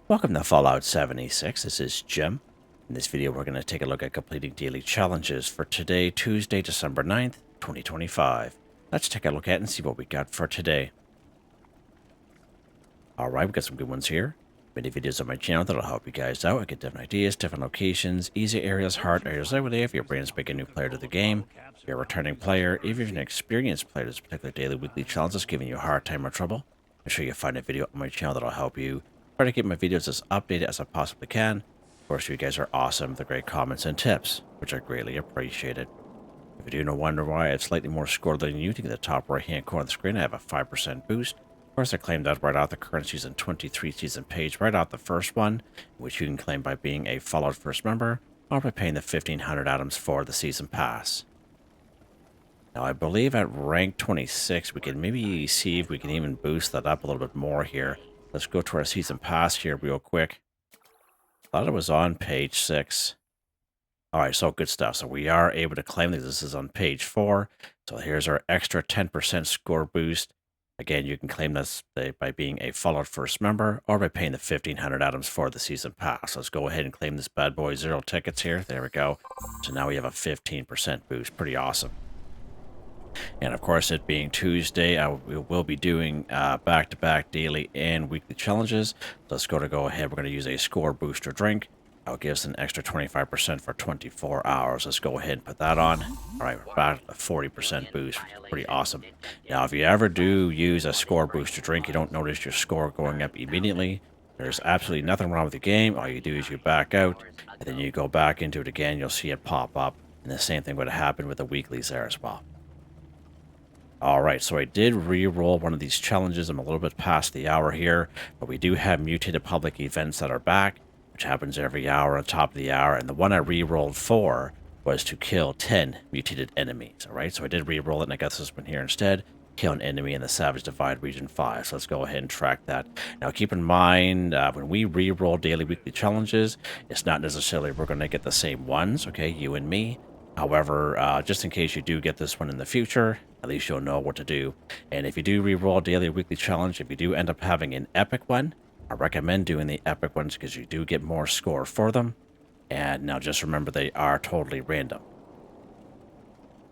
Welcome to Fallout 76. This is Jim. In this video, we're going to take a look at completing daily challenges for today, Tuesday, December 9th, 2025. Let's take a look at and see what we got for today. Alright, we got some good ones here. Many videos on my channel that'll help you guys out. I get different ideas, different locations, easy areas, hard areas every day. If your brain's making a new player to the game, if you're a returning player, if you're an experienced player to this particular daily, weekly challenges giving you a hard time or trouble, I'm sure you'll find a video on my channel that'll help you. Try to keep my videos as updated as I possibly can. Of course, you guys are awesome with the great comments and tips, which are greatly appreciated. If you do not wonder why I have slightly more score than you, to the top right-hand corner of the screen, I have a 5% boost. Of course, I claimed that right out the current season 23 season page, right out the first one, which you can claim by being a Fallout First member, or by paying the 1,500 atoms for the season pass. Now, I believe at rank 26, we can maybe see if we can even boost that up a little bit more here. Let's go to our season pass here real quick. Thought it was on page 6. Alright, so good stuff. So we are able to claim that this is on page 4. So here's our extra 10% score boost. Again, you can claim this by being a Fallout First member or by paying the 1,500 atoms for the season pass. Let's go ahead and claim this bad boy. 0 tickets here. There we go. So now we have a 15% boost. Pretty awesome. And of course, it being Tuesday, we will be doing back-to-back daily and weekly challenges. Let's go ahead. We're going to use a score booster drink. That'll give us an extra 25% for 24 hours. Let's go ahead and put that on. All right, we're back at a 40% boost. Pretty awesome. Now, if you ever do use a score booster drink, you don't notice your score going up immediately. There's absolutely nothing wrong with the game. All you do is you back out, and then you go back into it again. You'll see it pop up. And the same thing would happen with the weeklies there as well. Alright, so I did re-roll one of these challenges. I'm a little bit past the hour here, but we do have mutated public events that are back, which happens every hour on top of the hour, and the one I re-rolled for was to kill 10 mutated enemies. Alright, so I did re-roll it, and I got this one here instead. Kill an enemy in the Savage Divide Region 5. So let's go ahead and track that. Now keep in mind, when we re-roll daily weekly challenges, it's not necessarily we're going to get the same ones, okay, you and me. However, just in case you do get this one in the future, at least you'll know what to do. And if you do re-roll daily or weekly challenge, if you do end up having an epic one, I recommend doing the epic ones because you do get more score for them. And now just remember, they are totally random.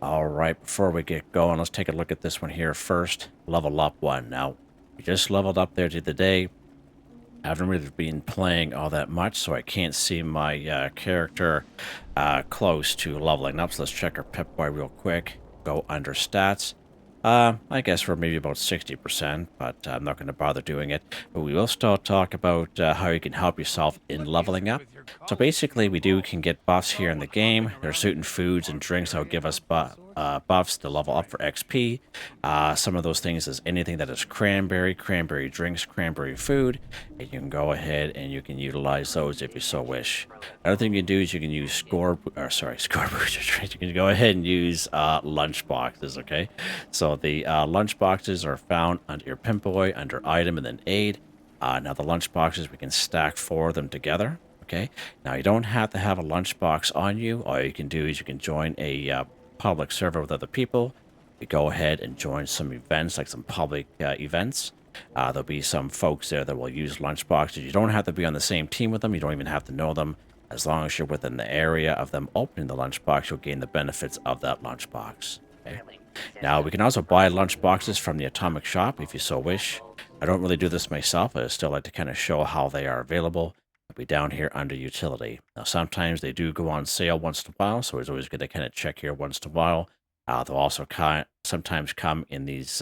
Alright, before we get going, let's take a look at this one here first. Level up one. Now, we just leveled up there the other day. I haven't really been playing all that much, so I can't see my character close to leveling up. So let's check our Pip-Boy real quick. Go under stats. I guess we're maybe about 60%, but I'm not going to bother doing it. But we will still talk about how you can help yourself in leveling up. So basically, we can get buffs here in the game. There are certain foods and drinks that will give us buffs to level up for XP. Some of those things is anything that is cranberry drinks, cranberry food, and you can go ahead and you can utilize those if you so wish. Another thing you can do is you can use score booster drinks. You can go ahead and use lunch boxes. Okay, so the lunch boxes are found under your Pimp Boy, under item, and then aid. Now the lunch boxes, we can stack 4 of them together. Okay, now you don't have to have a lunchbox on you. All you can do is you can join a public server with other people. You go ahead and join some events, like some public events. There'll be some folks there that will use lunchboxes. You don't have to be on the same team with them. You don't even have to know them. As long as you're within the area of them opening the lunchbox, you'll gain the benefits of that lunchbox. Okay? Now, we can also buy lunchboxes from the Atomic Shop if you so wish. I don't really do this myself. I still like to kind of show how they are available. It'll be down here under utility. Now, sometimes they do go on sale once in a while, so it's always good to kind of check here once in a while. They'll also sometimes come in these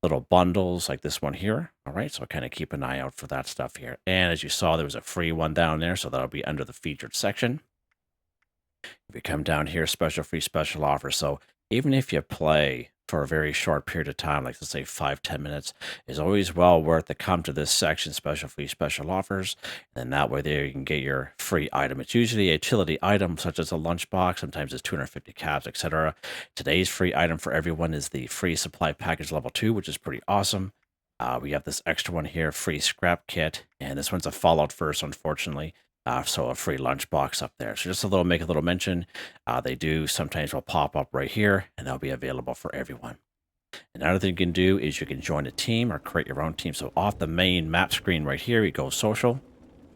little bundles like this one here. All right, so kind of keep an eye out for that stuff here. And as you saw, there was a free one down there, so that'll be under the featured section. If you come down here, special free special offer. So even if you play for a very short period of time, like let's say 5-10 minutes, is always well worth to come to this section, special free special offers, and that way there you can get your free item. It's usually a utility item such as a lunchbox. Sometimes it's 250 caps, etc. Today's free item for everyone is the free supply package level 2, which is pretty awesome. We have this extra one here, free scrap kit, and this one's a Fallout First, unfortunately. So a free lunchbox up there. So just make a little mention. They do sometimes will pop up right here, and they'll be available for everyone. Another thing you can do is you can join a team or create your own team. So off the main map screen right here, you go social.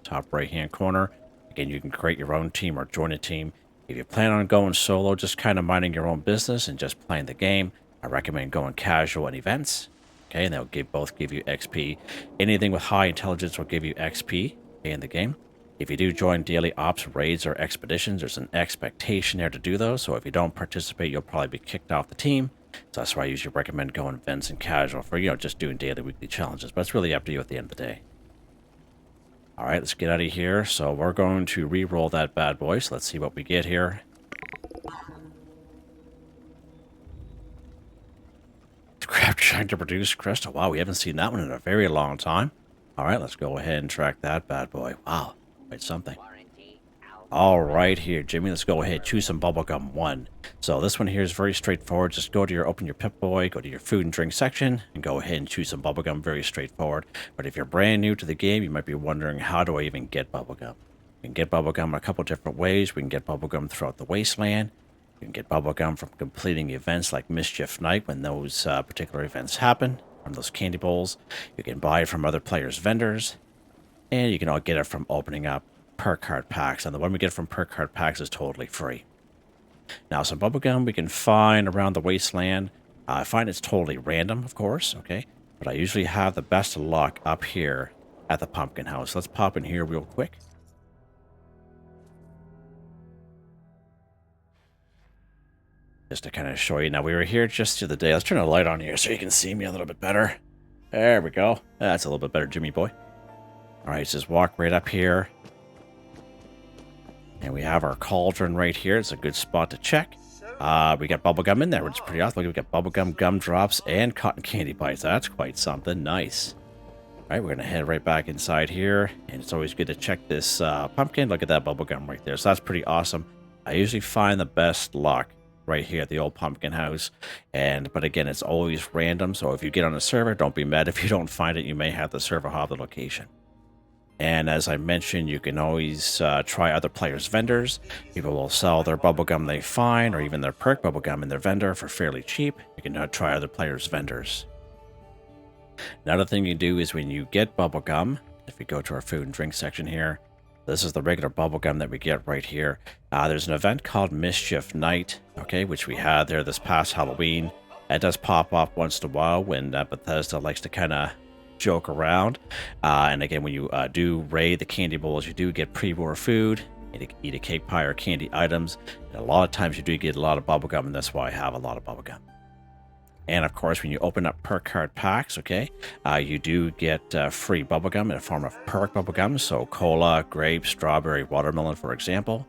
top right-hand corner. Again, you can create your own team or join a team. If you plan on going solo, just kind of minding your own business and just playing the game, I recommend going casual and events. Okay, and they'll both give you XP. Anything with high intelligence will give you XP in the game. If you do join daily ops, raids, or expeditions, there's an expectation there to do those. So if you don't participate, you'll probably be kicked off the team. So that's why I usually recommend going events and casual for, just doing daily, weekly challenges. But it's really up to you at the end of the day. All right, let's get out of here. So we're going to re-roll that bad boy. So let's see what we get here. Crap, trying to produce crystal. Wow, we haven't seen that one in a very long time. All right, let's go ahead and track that bad boy. Wow, quite something. All right, here, Jimmy, let's go ahead. Choose some Bubblegum 1. So this one here is very straightforward. Just go to open your Pip-Boy, go to your food and drink section, and go ahead and choose some Bubblegum. Very straightforward. But if you're brand new to the game, you might be wondering, how do I even get Bubblegum? You can get Bubblegum a couple different ways. We can get Bubblegum throughout the Wasteland. You can get Bubblegum from completing events like Mischief Night when those particular events happen, from those candy bowls. You can buy it from other players' vendors. And you can all get it from opening up Perk card packs, and the one we get from Perk card packs is totally free. Now, some Bubblegum we can find around the Wasteland. I find it's totally random, of course, okay? But I usually have the best of luck up here at the Pumpkin House. Let's pop in here real quick. Just to kind of show you. Now, we were here just the other day. Let's turn the light on here so you can see me a little bit better. There we go. That's a little bit better, Jimmy boy. All right, just walk right up here. And we have our cauldron right here. It's a good spot to check. We got Bubblegum in there, which is pretty awesome. We got Bubblegum, Gumdrops, and Cotton Candy Bites. That's quite something. Nice. All right, we're going to head right back inside here. And it's always good to check this pumpkin. Look at that Bubblegum right there. So that's pretty awesome. I usually find the best luck right here at the old Pumpkin House. But again, it's always random. So if you get on a server, don't be mad if you don't find it. You may have the server hop the location. And as I mentioned, you can always try other players' vendors. People will sell their Bubblegum they find, or even their Perk Bubblegum in their vendor for fairly cheap. You can try other players' vendors. Another thing you do is when you get Bubblegum, if you go to our food and drink section here, this is the regular Bubblegum that we get right here. There's an event called Mischief Night, okay, which we had there this past Halloween. It does pop up once in a while when Bethesda likes to kind of joke around. And again, when you do raid the candy bowls, you do get pre-war food, eat a cake pie or candy items. And a lot of times you do get a lot of Bubblegum, and that's why I have a lot of Bubblegum. And of course, when you open up Perk card packs, okay, you do get free Bubblegum in the form of Perk Bubblegum. So cola, grape, strawberry, watermelon, for example.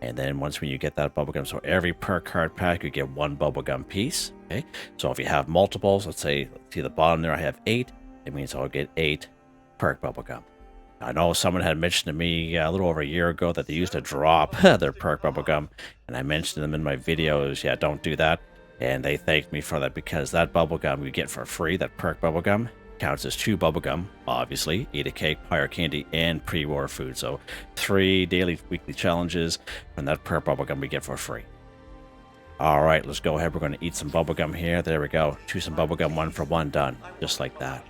And then when you get that Bubblegum, so every Perk card pack, you get one Bubblegum piece. Okay, so if you have multiples, let's see the bottom there, I have 8. It means I'll get 8 Perk Bubblegum. I know someone had mentioned to me a little over a year ago that they used to drop their Perk Bubblegum, and I mentioned them in my videos. Yeah, don't do that. And they thanked me for that, because that Bubblegum you get for free, that Perk Bubblegum, counts as 2 Bubblegum, obviously, eat a cake, pie or candy, and pre-war food. So 3 daily, weekly challenges from that Perk Bubblegum we get for free. All right, let's go ahead. We're going to eat some Bubblegum here. There we go. Choose some Bubblegum, 1 for 1, done. Just like that.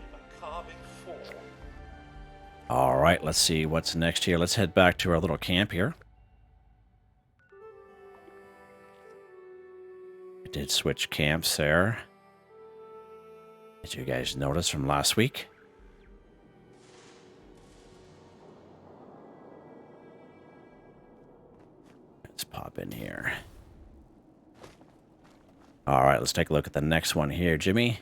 All right, let's see what's next here. Let's head back to our little camp here. I did switch camps there, as you guys noticed from last week. Let's pop in here. All right, let's take a look at the next one here, Jimmy.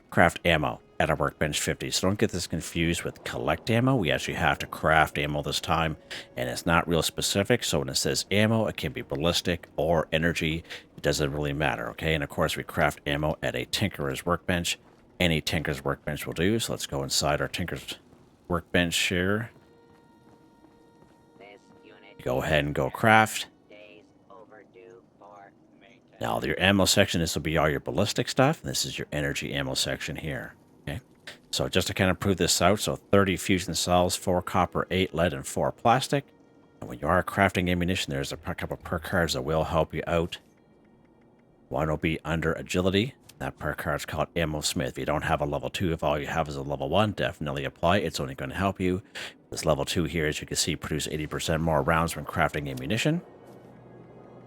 Craft ammo at our Workbench 50. So don't get this confused with collect ammo. We actually have to craft ammo this time, and it's not real specific. So when it says ammo, it can be ballistic or energy. It doesn't really matter, okay? And of course, we craft ammo at a Tinkerer's Workbench. Any Tinker's Workbench will do. So let's go inside our Tinker's Workbench here. Go ahead and go craft. Now, your ammo section, this will be all your ballistic stuff. This is your energy ammo section here. Okay, so just to kind of prove this out, so 30 fusion cells, 4 copper, 8 lead, and 4 plastic. And when you are crafting ammunition, there's a couple of perk cards that will help you out. One will be under agility, That perk card's called Ammo Smith. If you don't have a level 2, if all you have is a level 1, definitely apply it. It's only going to help you. This level 2 here, as you can see, produce 80% more rounds when crafting ammunition.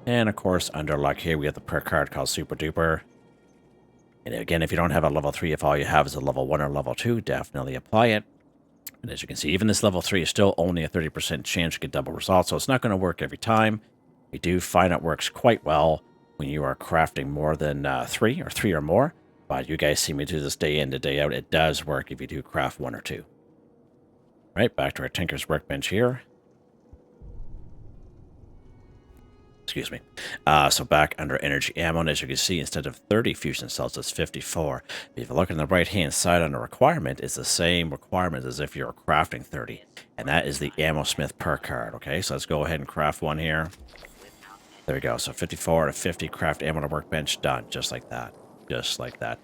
And of course, under luck here, we have the perk card called Super Duper. And again, if you don't have a level 3, if all you have is a level 1 or level 2, definitely apply it. And as you can see, even this level 3 is still only a 30% chance to get double results, so it's not going to work every time. We do find it works quite well when you are crafting more than 3 or 3 or more. But you guys see me do this day in to day out. It does work if you do craft 1 or 2. Right, back to our Tinker's Workbench here. Excuse me. So back under energy ammo, and as you can see, instead of 30 fusion cells, it's 54. If you look on the right-hand side on the requirement, it's the same requirement as if you're crafting 30. And that is the Ammo Smith perk card, okay? So let's go ahead and craft 1 here. There we go. So 54 to 50 craft ammo to workbench, done. Just like that. Just like that.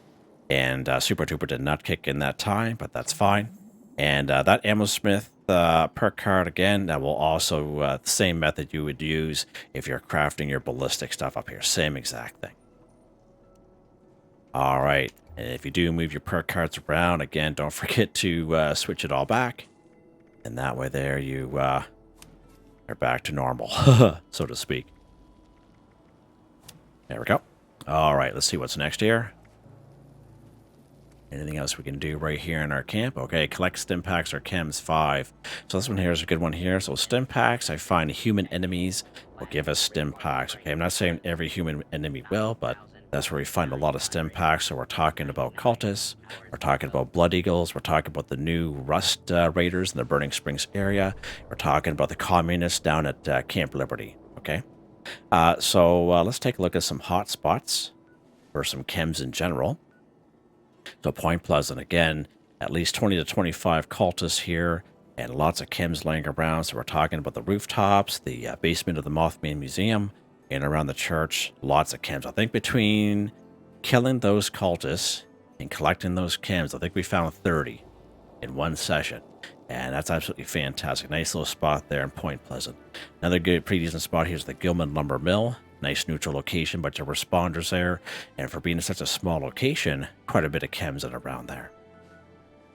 And Super Duper did not kick in that time, but that's fine. And that Ammo Smith perk card, again, that will also, the same method you would use if you're crafting your ballistic stuff up here. Same exact thing. All right. And if you do move your perk cards around, again, don't forget to switch it all back. And that way there you are back to normal, so to speak. There we go. All right, let's see what's next here. Anything else we can do right here in our camp? Okay, collect Stimpaks or Chems 5. So this one here is a good one here. So Stimpaks, I find human enemies will give us Stimpaks. Okay, I'm not saying every human enemy will, but that's where we find a lot of Stimpaks. So we're talking about cultists, we're talking about Blood Eagles, we're talking about the new Rust Raiders in the Burning Springs area, we're talking about the communists down at Camp Liberty. Okay, so let's take a look at some hot spots for some chems in general. So Point Pleasant, again, at least 20 to 25 cultists here, and lots of chems laying around. So we're talking about the rooftops, the basement of the Mothman Museum, and around the church, lots of chems. I think between killing those cultists and collecting those chems, I think we found 30 in one session. And that's absolutely fantastic. Nice little spot there in Point Pleasant. Another good, pretty decent spot here is the Gilman Lumber Mill. Nice neutral location, bunch of responders there. And for being in such a small location, quite a bit of chems in around there.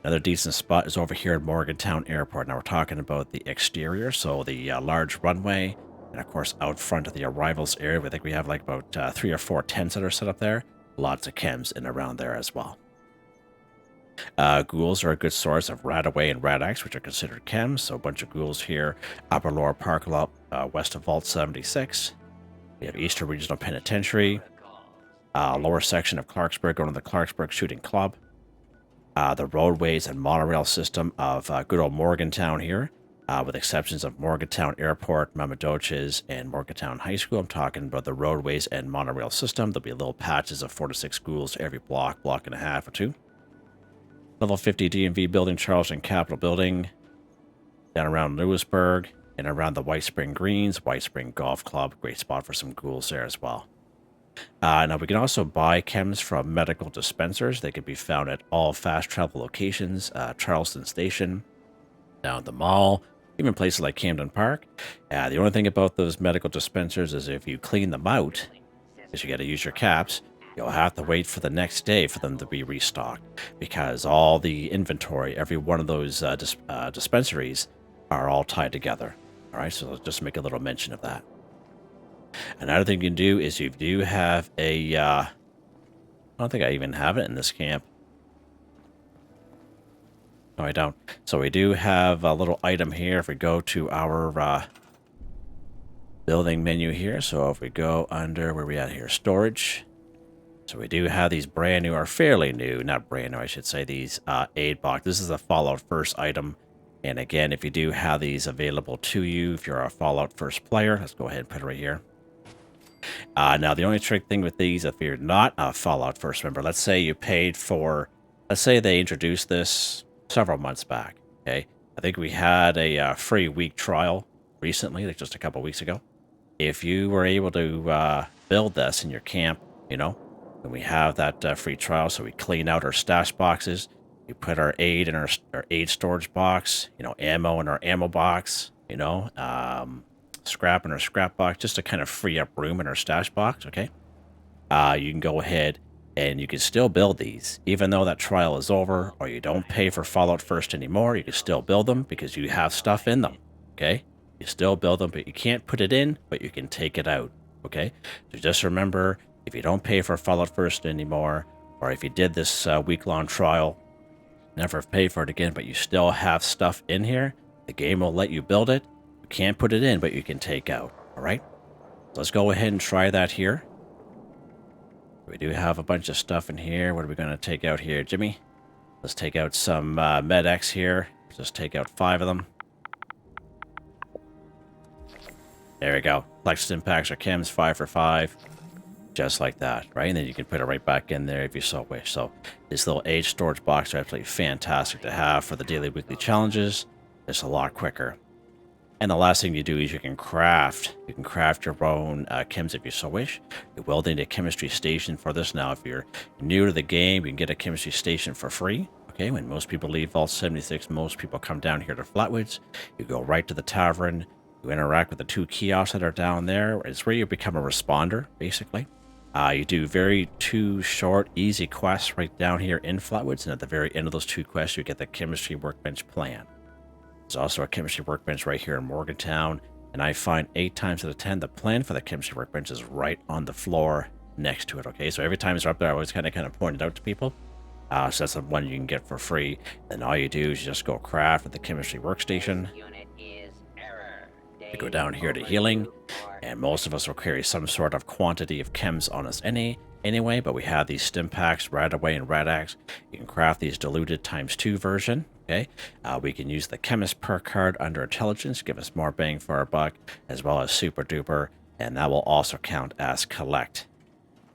Another decent spot is over here at Morgantown Airport. Now we're talking about the exterior, so the large runway. And of course, out front of the arrivals area, I think we have like about 3 or 4 tents that are set up there. Lots of chems in around there as well. Ghouls are a good source of Radaway and Radax, which are considered chems. So a bunch of ghouls here. Upper Lower Park Lot, west of Vault 76. We have Eastern Regional Penitentiary. Lower section of Clarksburg, going to the Clarksburg Shooting Club. The roadways and monorail system of good old Morgantown here. With exceptions of Morgantown Airport, Mamadoches, and Morgantown High School. I'm talking about the roadways and monorail system. There'll be little patches of 4 to 6 ghouls every block and a half or 2. Level 50 DMV building, Charleston Capitol building. Down around Lewisburg and around the White Spring Greens, White Spring Golf Club. Great spot for some ghouls there as well. Now we can also buy chems from medical dispensers. They can be found at all fast travel locations, Charleston Station, down at the mall, even places like Camden Park. The only thing about those medical dispensers is if you clean them out, because you got to use your caps, you'll have to wait for the next day for them to be restocked, because all the inventory, every one of those dispensaries are all tied together. All right, so just make a little mention of that. Another thing you can do is you do have a, I don't think I even have it in this camp. No, I don't. So we do have a little item here. If we go to our building menu here, so if we go under, where we at here, storage. So we do have these brand new, or fairly new, not brand new, I should say, these aid box. This is a Fallout First item. And again, if you do have these available to you, if you're a Fallout First player, let's go ahead and put it right here. Now, the only trick thing with these, if you're not a Fallout First member, let's say you paid for, let's say they introduced this several months back, okay? I think we had a free week trial recently, like just a couple weeks ago. If you were able to build this in your camp, you know, and we have that free trial, so we clean out our stash boxes, we put our aid in our aid storage box, you know, ammo in our ammo box, you know, scrap in our scrap box, just to kind of free up room in our stash box, okay? You can go ahead And you can still build these, even though that trial is over, or you don't pay for Fallout First anymore. You can still build them because you have stuff in them. Okay, you still build them, but you can't put it in, but you can take it out. Okay, so just remember, if you don't pay for Fallout First anymore, or if you did this week-long trial, never pay for it again, but you still have stuff in here, the game will let you build it. You can't put it in, but you can take out. All right, let's go ahead and try that here. We do have a bunch of stuff in here. What are we going to take out here, Jimmy? Let's take out some MedX here. Just take out 5 of them. There we go. Like Stimpaks or Chems, 5 for 5. Just like that, right? And then you can put it right back in there if you so wish. So this little age storage box is absolutely fantastic to have for the daily, weekly challenges. It's a lot quicker. And the last thing you do is you can craft. You can craft your own chems if you so wish. You will need a chemistry station for this. Now, if you're new to the game, you can get a chemistry station for free. Okay, when most people leave Vault 76, most people come down here to Flatwoods. You go right to the tavern. You interact with the 2 kiosks that are down there. It's where you become a responder, basically. You do 2 short, easy quests right down here in Flatwoods. And at the very end of those 2 quests, you get the chemistry workbench plan. There's also a chemistry workbench right here in Morgantown, and I find 8 times out of 10 the plan for the chemistry workbench is right on the floor next to it. Okay, so every time it's up there, I always kind of point it out to people. So that's the one you can get for free. Then all you do is you just go craft at the chemistry workstation. You go down here to healing, and most of us will carry some sort of quantity of chems on us anyway, but we have these Stimpaks, Radaway, and Radax. You can craft these diluted ×2 version. Okay, we can use the Chemist Perk card under Intelligence, give us more bang for our buck, as well as Super Duper, and that will also count as Collect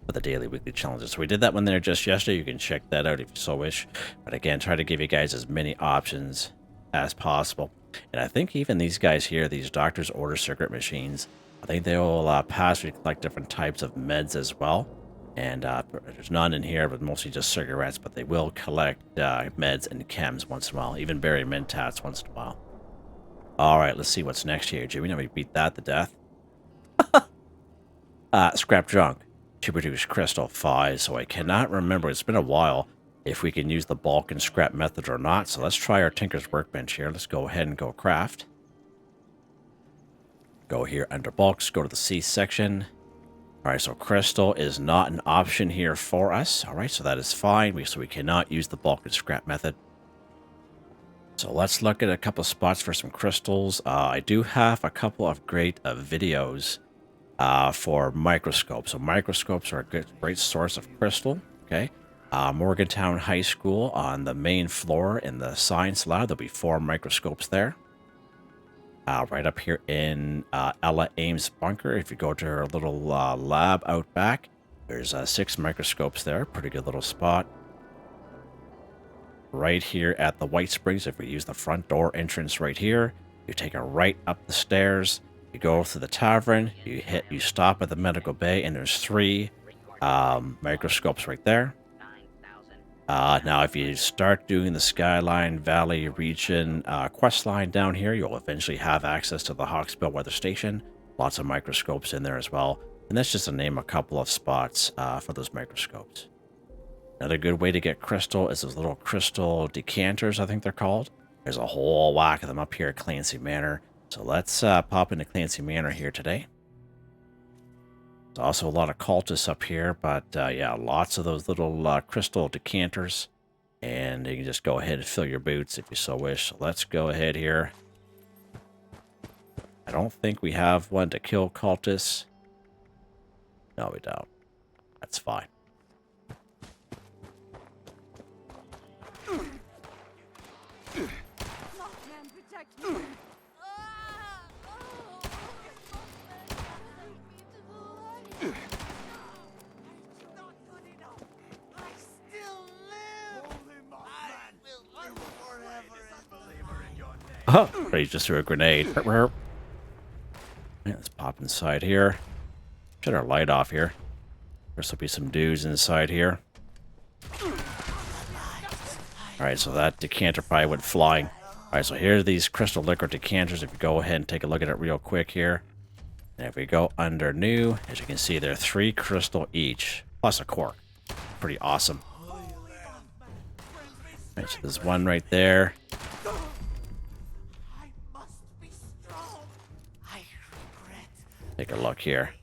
for the daily, weekly challenges. So we did that one there just yesterday. You can check that out if you so wish. But again, try to give you guys as many options as possible. And I think even these guys here, these Doctor's Order Circuit machines, I think they will pass to collect different types of meds as well. And there's none in here, but mostly just cigarettes, but they will collect meds and chems once in a while, even berry mentats once in a while. All right, let's see what's next here, Jimmy. Now we beat that to death. Scrap junk to produce crystal 5, so I cannot remember, it's been a while, if we can use the bulk and scrap method or not. So let's try our Tinker's Workbench here. Let's go ahead and go craft. Go here under bulks, go to the C section. All right, so crystal is not an option here for us. All right, so that is fine. So we cannot use the bulk and scrap method. So let's look at a couple of spots for some crystals. I do have a couple of great videos for microscopes. So microscopes are a great source of crystal. Okay, Morgantown High School on the main floor in the science lab. There'll be 4 microscopes there. Right up here in Ella Ames' bunker, if you go to her little lab out back, there's 6 microscopes there. Pretty good little spot. Right here at the White Springs, if we use the front door entrance right here, you take a right up the stairs, you go to the tavern, you stop at the medical bay, and there's 3 microscopes right there. Now, if you start doing the Skyline Valley region quest line down here, you'll eventually have access to the Hawksbill Weather Station. Lots of microscopes in there as well. And that's just to name a couple of spots for those microscopes. Another good way to get crystal is those little crystal decanters, I think they're called. There's a whole whack of them up here at Clancy Manor. So let's pop into Clancy Manor here today. There's also a lot of cultists up here, but yeah, lots of those little crystal decanters. And you can just go ahead and fill your boots if you so wish. So let's go ahead here. I don't think we have one to kill cultists. No, we don't. That's fine. Oh, he just threw a grenade. Yeah, let's pop inside here. Shut our light off here. There's will be some dudes inside here. Alright, so that decanter probably went flying. Alright, so here are these crystal liquor decanters. If you go ahead and take a look at it real quick here. And if we go under new, as you can see, there are 3 crystal each, plus a cork. pretty awesome. Right, so there's one right there. Take a look here.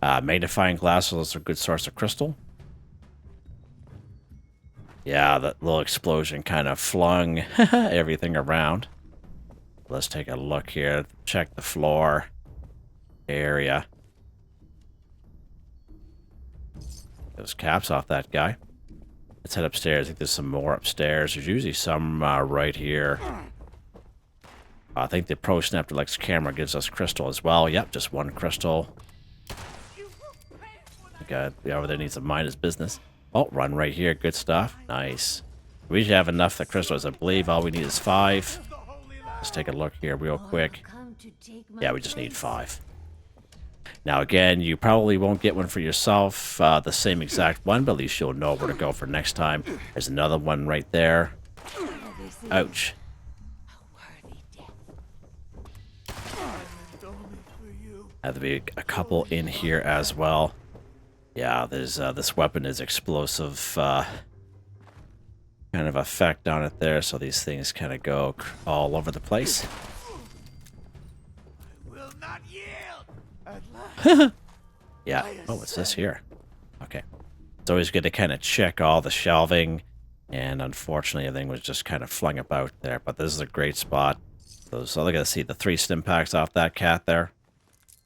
Magnifying glasses are a good source of crystal. Yeah, that little explosion kind of flung everything around. Let's take a look here. Check the floor area. Those caps off that guy. Let's head upstairs. I think there's some more upstairs. There's usually some right here. I think the Pro Snap Deluxe camera gives us crystal as well. Yep, just one crystal. Okay, the over there needs to mind his business. Oh, run right here. Good stuff. Nice. We usually have enough for crystals. I believe all we need is 5. Let's take a look here real quick. Yeah, we just need 5. Now, again, you probably won't get one for yourself, the same exact one, but at least you'll know where to go for next time. There's another one right there. Ouch. Have to be a couple in here as well. Yeah, there's this weapon is explosive kind of effect on it there, so these things kind of go all over the place. Yeah. Oh, what's this here? Okay. It's always good to kind of check all the shelving, and unfortunately everything was just kind of flung about there, but this is a great spot. So look at see the 3 Stimpaks off that cat there.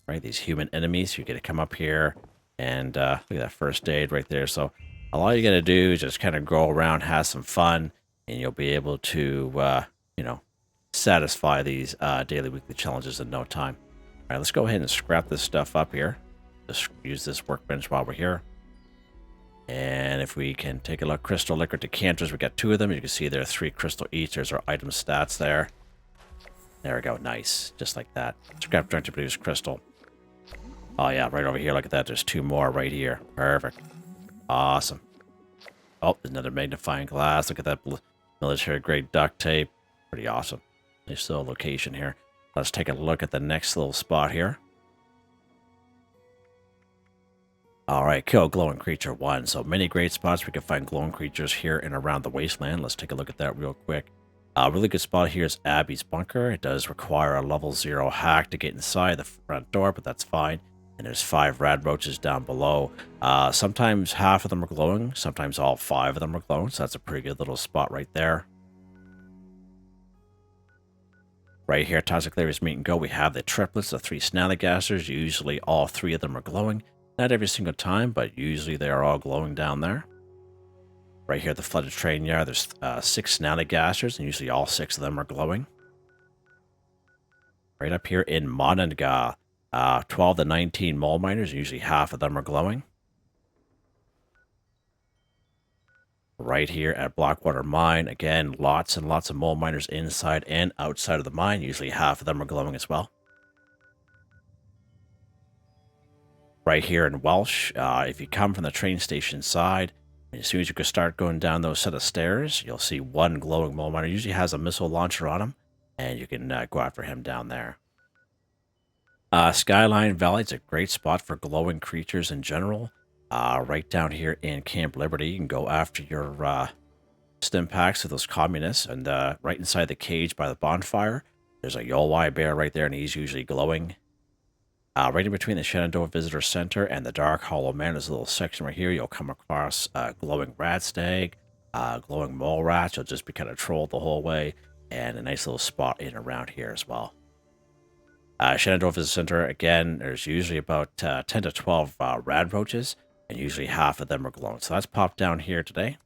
Right, these human enemies. You get to come up here and look at that first aid right there. So all you got to do is just kind of go around, have some fun, and you'll be able to, you know, satisfy these daily, weekly challenges in no time. All right, let's go ahead and scrap this stuff up here. Just use this workbench while we're here. And if we can take a look, crystal liquor decanters, we got 2 of them. You can see there are 3 crystal each. There's our item stats there. There we go, nice, just like that. Scrap joint to produce crystal. Oh yeah, right over here, look at that. There's 2 more right here. Perfect. Awesome. Oh, there's another magnifying glass. Look at that military-grade duct tape. Pretty awesome. Nice little location here. Let's take a look at the next little spot here. Alright, kill glowing creature 1. So many great spots we can find glowing creatures here and around the wasteland. Let's take a look at that real quick. A really good spot here is Abby's Bunker. It does require a level 0 hack to get inside the front door, but that's fine. And there's 5 rad roaches down below. Sometimes half of them are glowing. Sometimes all 5 of them are glowing. So that's a pretty good little spot right there. Right here, Toxic Larry's Meet and Go, we have the triplets, the 3 Snallygassers. Usually all 3 of them are glowing. Not every single time, but usually they are all glowing down there. Right here at the Flooded Train Yard, there's 6 Snallygassers, and usually all 6 of them are glowing. Right up here in Monongah, 12 to 19 mole miners, usually half of them are glowing. Right here at Blackwater Mine, again, lots and lots of mole miners inside and outside of the mine. Usually half of them are glowing as well. Right here in Welsh, if you come from the train station side, as soon as you can start going down those set of stairs, you'll see 1 glowing mole miner. Usually has a missile launcher on him, and you can go after him down there. Skyline Valley is a great spot for glowing creatures in general. Right down here in Camp Liberty, you can go after your Stimpaks of those communists, and right inside the cage by the bonfire, there's a Yolwai bear right there, and he's usually glowing. Right in between the Shenandoah Visitor Center and the Dark Hollow Man, there's a little section right here. You'll come across glowing rat stag, glowing mole rats. You'll just be kind of trolled the whole way, and a nice little spot in around here as well. Shenandoah Visitor Center, again, there's usually about 10 to 12 rad roaches, and usually half of them are glowing. So that's popped down here today.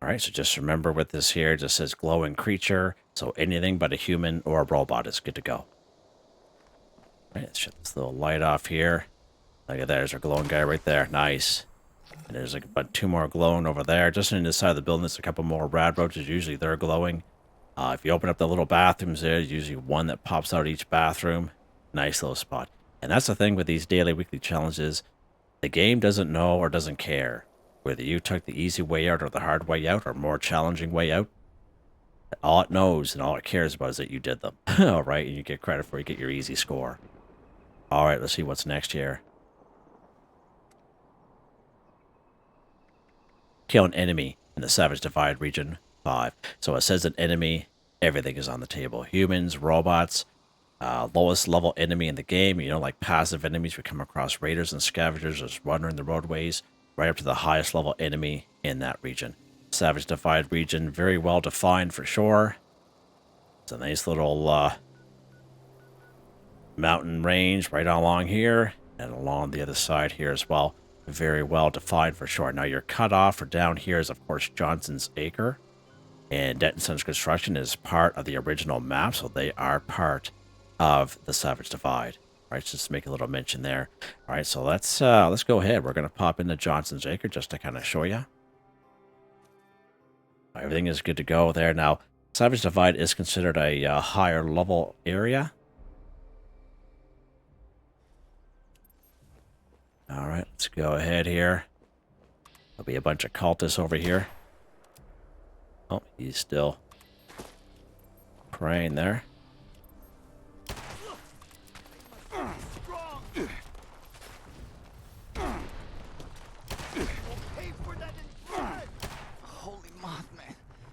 All right, so just remember with this here, it just says glowing creature, so anything but a human or a robot is good to go. All right, let's shut this little light off here. Look at that, there's our glowing guy right there. Nice. And there's like about 2 more glowing over there. Just on the side of the building, there's a couple more rad roaches. Usually they're glowing. If you open up the little bathrooms there, there's usually 1 that pops out of each bathroom. Nice little spot. And that's the thing with these daily, weekly challenges. The game doesn't know or doesn't care whether you took the easy way out or the hard way out or more challenging way out. All it knows and all it cares about is that you did them. All right, and you get credit for it, you get your easy score. All right, let's see what's next here. Kill an enemy in the Savage Divide region 5. So it says an enemy, everything is on the table. Humans, robots, lowest level enemy in the game, you know, like passive enemies. We come across raiders and scavengers just wandering the roadways, right up to the highest level enemy in that region. Savage Divide region, very well defined for sure. It's a nice little mountain range right along here and along the other side here as well. Very well defined for sure. Now your cutoff for down here is of course Johnson's Acre, and Denton's Construction is part of the original map, so they are part of the Savage Divide. All right, just make a little mention there. All right, so let's go ahead. We're gonna pop into Johnson's Acre just to kind of show you. Everything is good to go there. Now, Savage Divide is considered a higher level area. All right, let's go ahead here. There'll be a bunch of cultists over here. Oh, he's still praying there.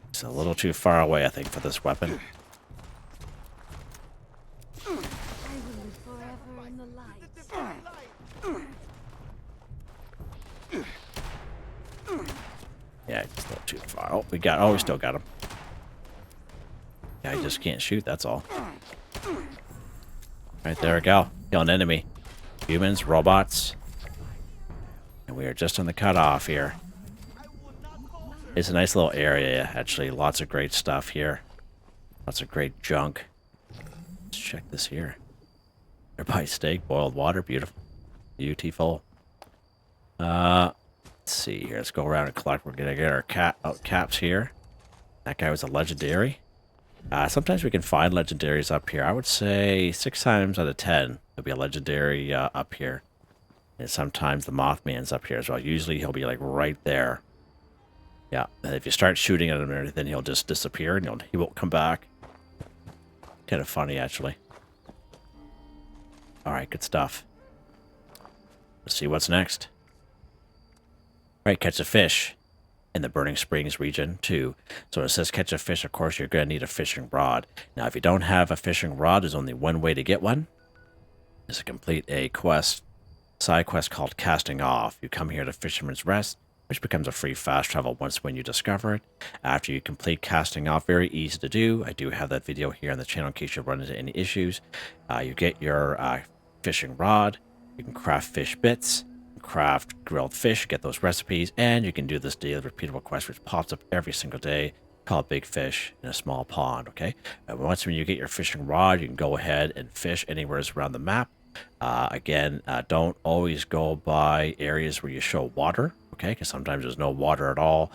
It's a little too far away, I think, for this weapon. Yeah, it's a little too far. Oh, we still got him. Yeah, I just can't shoot, that's all. Right, there we go. Kill an enemy. Humans, robots. And we are just on the cutoff here. It's a nice little area, actually. Lots of great stuff here. Lots of great junk. Let's check this here. Nearby steak, boiled water, beautiful. Beautiful. Let's see here. Let's go around and collect. We're gonna get our caps here. That guy was a legendary. Sometimes we can find legendaries up here. I would say 6 times out of 10 there'll be a legendary up here. And sometimes the Mothman's up here as well. Usually he'll be like right there. Yeah, and if you start shooting at him, then he'll just disappear and he won't come back. Kind of funny, actually. All right, good stuff. Let's see what's next. All right, catch a fish in the Burning Springs region 2. So it says catch a fish. Of course, you're going to need a fishing rod. Now, if you don't have a fishing rod, there's only one way to get one. Is to complete a side quest called Casting Off. You come here to Fisherman's Rest, which becomes a free fast travel when you discover it. After you complete Casting Off, very easy to do. I do have that video here on the channel in case you run into any issues. You get your fishing rod, you can craft fish bits, craft grilled fish, get those recipes, and you can do this daily repeatable quest which pops up every single day called Big Fish in a Small Pond, okay? And once when you get your fishing rod, you can go ahead and fish anywhere around the map. Again, don't always go by areas where you show water, okay? Because sometimes there's no water at all.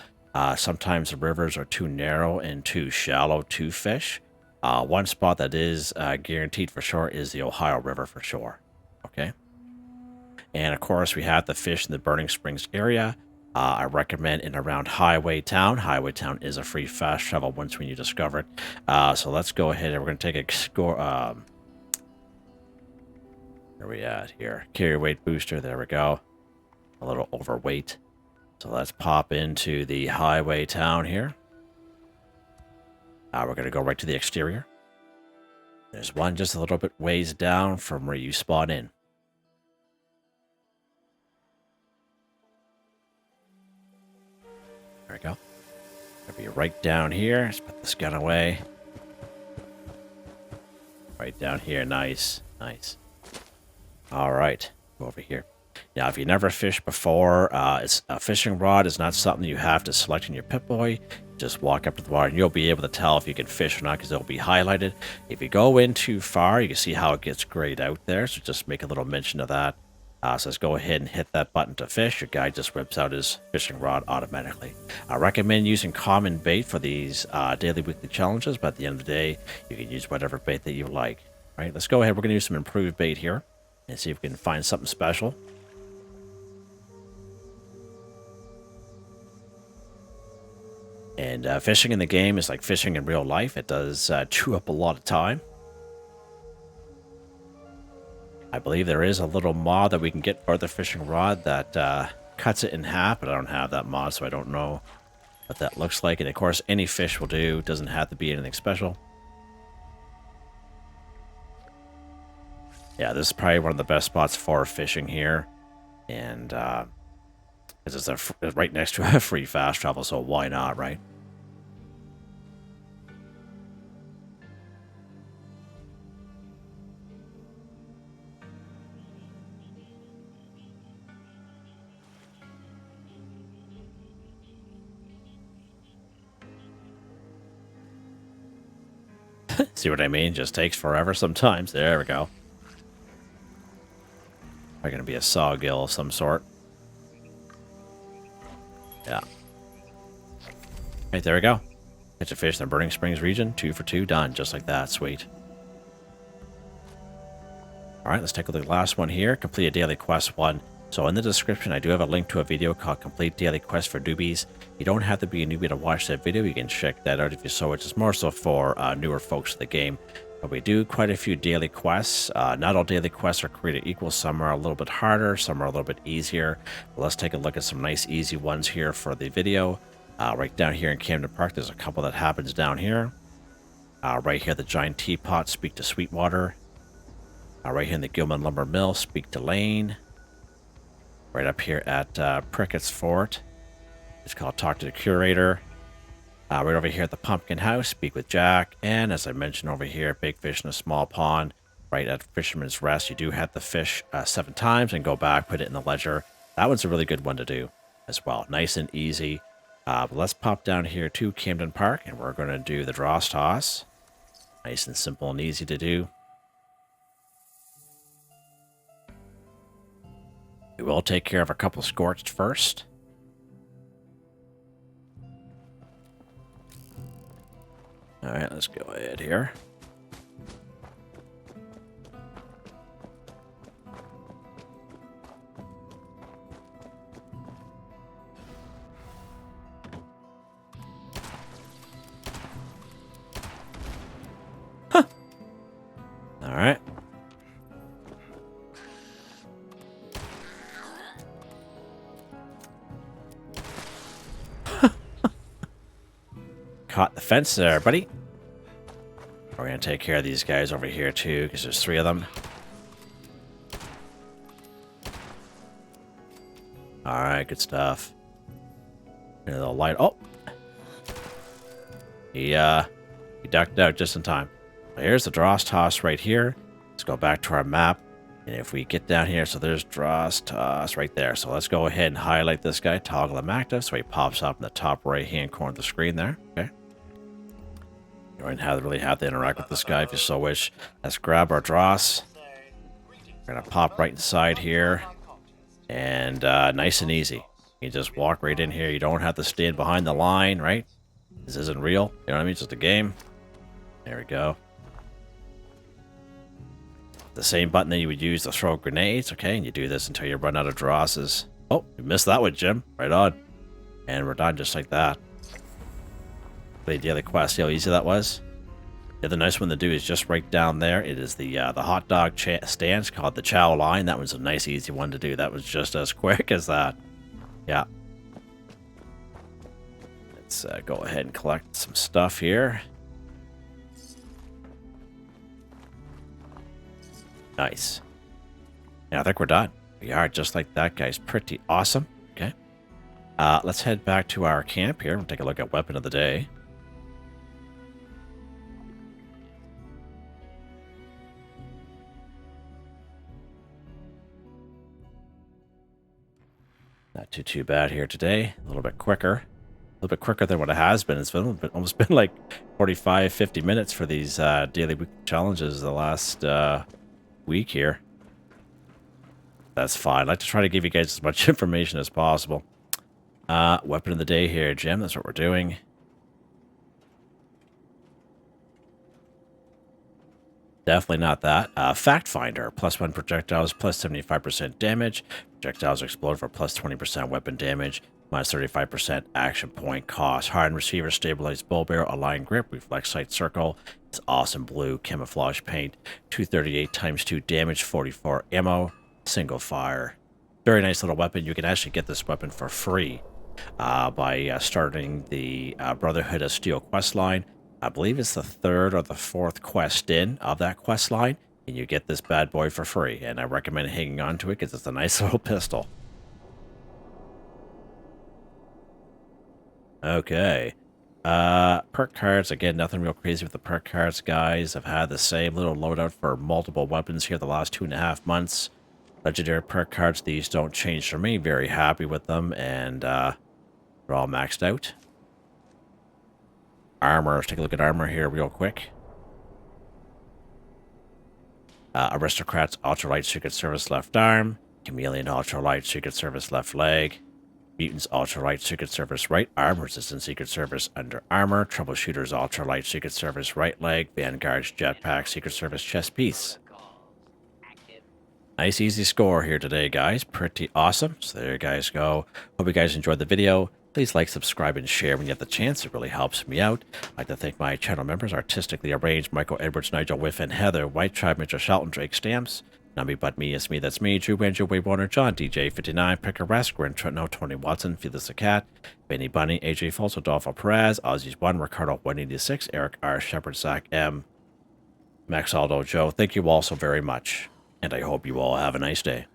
Sometimes the rivers are too narrow and too shallow to fish. One spot that is guaranteed for sure is the Ohio River for sure, okay? And of course, we have the fish in the Burning Springs area. I recommend in around Highway Town. Highway Town is a free fast travel once when you discover it. So let's go ahead and we're going to take a score. Where are we at here? Carry weight booster. There we go. A little overweight. So let's pop into the Highway Town here. We're going to go right to the exterior. There's one just a little bit ways down from where you spawn in. There we go. It'll be right down here. Let's put this gun away. Right down here. Nice. Nice. All right. Go over here. Now, if you never fished before, a fishing rod is not something you have to select in your Pip-Boy. Just walk up to the water and you'll be able to tell if you can fish or not because it'll be highlighted. If you go in too far, you can see how it gets grayed out there. So just make a little mention of that. So let's go ahead and hit that button to fish. Your guy just whips out his fishing rod automatically. I recommend using common bait for these daily, weekly challenges, but at the end of the day, you can use whatever bait that you like. All right, let's go ahead. We're going to use some improved bait here and see if we can find something special. And fishing in the game is like fishing in real life. It does chew up a lot of time. I believe there is a little mod that we can get for the fishing rod that cuts it in half, but I don't have that mod, so I don't know what that looks like. And of course, any fish will do. It doesn't have to be anything special. Yeah, this is probably one of the best spots for fishing here. And because it's right next to a free fast travel, so why not, right? See what I mean? Just takes forever sometimes. There we go. Probably going to be a sawgill of some sort. Yeah. Right, there we go. Catch a fish in the Burning Springs region. 2 for 2, done. Just like that. Sweet. Alright, let's take a look at the last one here. Complete a daily quest 1. So in the description, I do have a link to a video called Complete Daily Quest for Newbies. You don't have to be a newbie to watch that video. You can check that out if you so. It's more so for newer folks to the game. But we do quite a few daily quests. Not all daily quests are created equal. Some are a little bit harder. Some are a little bit easier. But let's take a look at some nice easy ones here for the video. Right down here in Camden Park, there's a couple that happens down here. Right here, the Giant Teapot, speak to Sweetwater. Right here in the Gilman Lumber Mill, speak to Lane. Right up here at Prickett's Fort, it's called Talk to the Curator. Right over here at the Pumpkin House, speak with Jack. And as I mentioned over here, Big Fish in a Small Pond, right at Fisherman's Rest, you do have to fish 7 times and go back, put it in the ledger. That one's a really good one to do as well. Nice and easy. But let's pop down here to Camden Park, and we're going to do the Dross Toss. Nice and simple and easy to do. We will take care of a couple scorched first. Alright, let's go ahead here. Huh. Alright. Caught the fence there, buddy. We're going to take care of these guys over here, too, because there's 3 of them. Alright, good stuff. And a little light. Oh! He ducked out just in time. So here's the Dross Toss right here. Let's go back to our map. And if we get down here, so there's Dross Toss right there. So let's go ahead and highlight this guy, toggle him active, so he pops up in the top right-hand corner of the screen there. Okay. You don't really have to interact with this guy if you so wish. Let's grab our Dross. We're going to pop right inside here. And nice and easy. You just walk right in here. You don't have to stand behind the line, right? This isn't real. You know what I mean? It's just a game. There we go. The same button that you would use to throw grenades. Okay, and you do this until you run out of Drosses. Oh, you missed that one, Jim. Right on. And we're done just like that. The daily quest, see how easy that was? The other nice one to do is just right down there. It is the hot dog stand. It's called the Chow Line. That was a nice, easy one to do. That was just as quick as that. Yeah. Let's go ahead and collect some stuff here. Nice. And I think we're done. We are just like that, guys. Pretty awesome. Okay. Let's head back to our camp here. We'll take a look at Weapon of the Day. Not too bad here today. A little bit quicker. A little bit quicker than what it has been. It's been almost been like 45, 50 minutes for these daily week challenges the last week here. That's fine. I'd like to try to give you guys as much information as possible. Weapon of the Day here, Jim. That's what we're doing. Definitely not that. Fact Finder. +1 projectiles, +75% damage. Projectiles explode for +20% weapon damage. Minus 35% action point cost. Hardened receiver, stabilized bull barrel, aligned grip, reflex sight circle. It's awesome blue camouflage paint. 238 times 2 damage, 44 ammo, single fire. Very nice little weapon. You can actually get this weapon for free by starting the Brotherhood of Steel quest line. I believe it's the 3rd or the 4th quest in of that quest line, and you get this bad boy for free. And I recommend hanging on to it because it's a nice little pistol. Okay. Perk cards. Again, nothing real crazy with the perk cards, guys. I've had the same little loadout for multiple weapons here the last 2.5 months. Legendary perk cards. These don't change for me. Very happy with them, and they're all maxed out. Armor. Let's take a look at armor here real quick. Aristocrats Ultralight Secret Service left arm. Chameleon Ultralight Secret Service left leg. Mutants Ultralight Secret Service right arm, Resistance Secret Service under armor, Troubleshooters Ultralight Secret Service right leg, Vanguard's Jetpack Secret Service chest piece. Nice easy score here today, guys. Pretty awesome. So there you guys go. Hope you guys enjoyed the video. Please like, subscribe, and share when you have the chance. It really helps me out. I'd like to thank my channel members, Artistically Arranged, Michael Edwards, Nigel Wiffen, Heather, Whitetribe, Mitchell Shelton, Drake Stamps, NotMeButMeYesMe, that's me, Drew Banjo, Waywarner, John, DJ59, Picquerist, Gwen Trutnau, Tony Watson, Fearless the Cat, Benny Bunny, AJ Falso, Adolfo Perez, Aussies 1, Ricardo 186, Eric R, Shepard, Zach M, Max Aldo, Joe. Thank you all so very much, and I hope you all have a nice day.